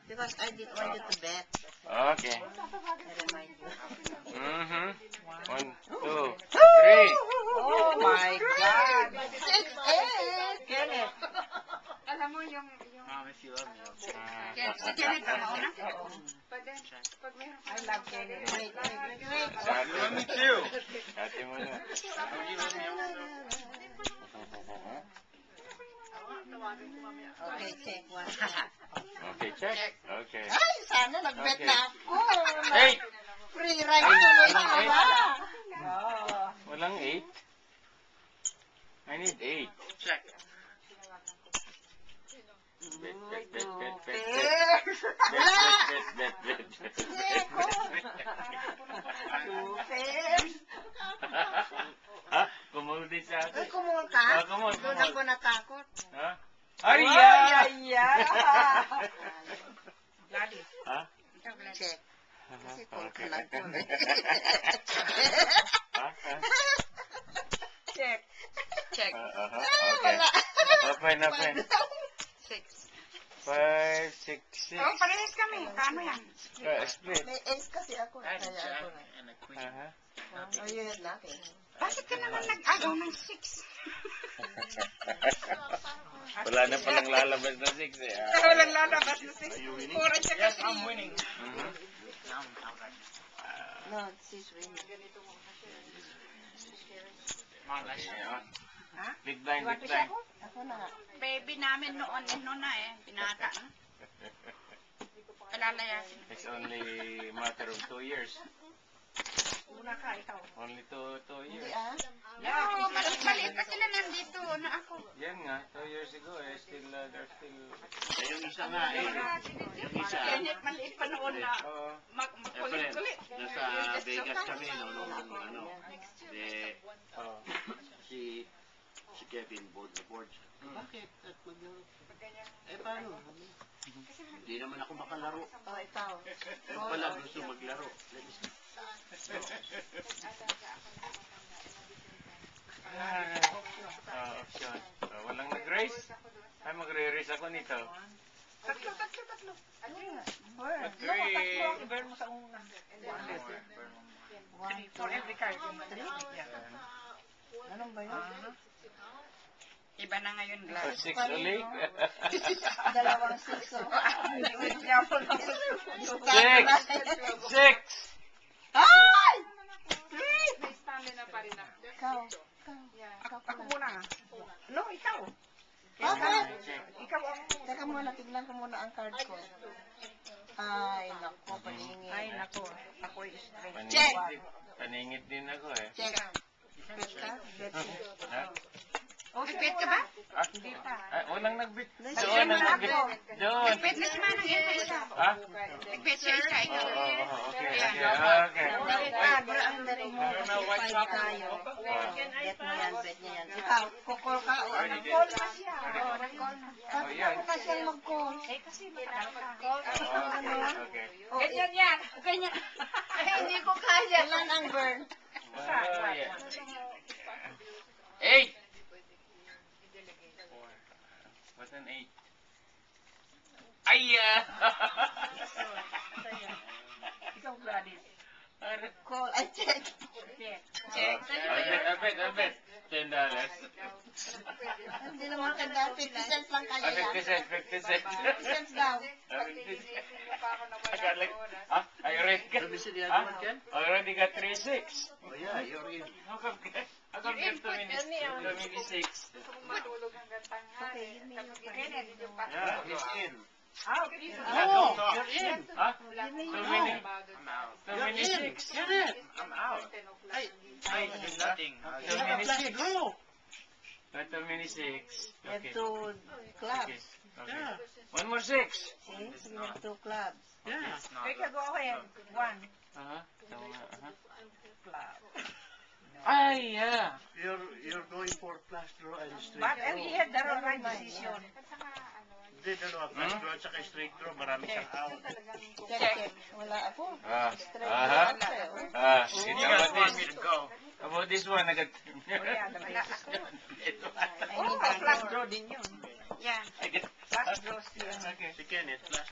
Because I didn't want you to bet. Okay. I remind you. 1, 2, 3. Oh my God! 6-8! Kenneth. Alam mo yung... Mama, if you love me, I'll check. Si Kenneth ba mauna? Pag meron ka... I love Kenneth. Wait. Love me too. Ate mo na. Okay, check one. Okay, check. Okay. Ay, sana nag-bet Okay. na ako. 8. Free ride tuloy na Ay, ba? Walang 8. I need 8. Check. Bet. Bet. Check. Two pairs. Ha? Kumul din sa Ay, akin. kumul ka? Ah, kumul. Doon ako natakot. Ha? Arya! Gladys. Ha? Ikaw, Gladys. Check. Kasi call ka Okay. lang ko. Ha? Check. Check. Okay. Open. 6. 5, 6, 6. Oh, parehas kami. Paano yan? Split. May ace kasi ako. I had a Kaya jack ako. and a queen. Oh, you had nothing. Bakit ka naman nag-agaw ng 6? Wala na palang lalabas na 6 eh. Walang lalabas na 6. Puro siya Yes, kasi. I'm winning. Mhm. Now I'm outright. No, she's winning. Come on, let's Yeah. Ha? Big blind, Iwan big ko siya blind. ako? Ako na nga. Baby namin noon na eh. Pinata na. Palalayasin. It's only a matter of 2 years. Una ka, ikaw. Only 2 Hindi years. ah. No, maliit pa sila nandito na ako. Yan nga, 2 years ago eh, still, they're still... yung isa nga eh. Yung isa. Kanyat maliit pa noon na Oo. makulit-kulit. Nasa Vegas kami, no, nung Oo. si Kevin board na board. Bakit? At maglaro. Paano? Hindi naman ako makalaro. Oh, ikaw. Pero pala gusto maglaro. Let me see. Option. Walang nag-race? Ay, magre-race ako nito. Tatlo. But No, tatlo 3... ang i-burn mo sa una. 3 for every card. Anong ba yun? Iba na ngayon, Glass. 6 ulit. Dalawang six. Oh. Hindi ako lang. 6! 6! Ay! May stamina pa rin ako. Ikaw. Ako muna. No, ikaw. Bakit? Ikaw ang... Teka muna, tignan ko muna ang card ko. Ay, nako, paningin. Ay, nako. Ako'y stress. Check! Paningit din ako eh. Check. Bet ka? Bet ka? Ha? Nag-bet ka ba? Ah? Hindi pa. Ay, walang nag-bit. Doon Doon ang nag-bit. Doon. Nag-bet na si Manang isa. Ha? Nag-bet siya isa. Ikaw. Okay. Bro, ang dali mo. Kasi 5 tayo. Bet mo yan, bet niya yan. Ikaw, kukol ka o ano? Call na siya. Oo, nag-call na. Bakit ako pa siyang mag-call? Eh, kasi matagal ka. Call Okay. Ganyan yan. Ganyan. Ay, hindi ko kaya. Ilan ang burn? Oh, yeah. 8! What's an 8? Ay! Ikaw, Gladys. Call. Ay, check. Check. I bet. $10. Hindi naman ka dahil 50 cents lang kaya yan. 50 cents. 50 cents daw. I already got, Let me see the other one, Ken. I already got 3-6. Oh yeah, you're in. How come get 2 minutes 6? Yeah, he's in. Oh, You're in. Huh? 2 minutes. I'm out. 2 minutes 6. Get it. I'm out. I did nothing. 2 minutes 6. Go. 2 minutes 6. you have Okay. 2 clubs. Yeah. One more 6. See, you have 2 clubs. Yeah. Ikaw, go ahead. 1. Club. Ay, yeah. You're going for flash draw and straight But draw. he had the right decision. Hindi, flash draw at saka straight draw, marami siyang out. Check. Wala ako. Ah. Straight Aha. up eh, oh. You You guys want me to go? About this one, I got... Wala ako. I Oh, need flash draw din yun. Yan. I got... Flash draws yun. Okay. Si Kenneth, flash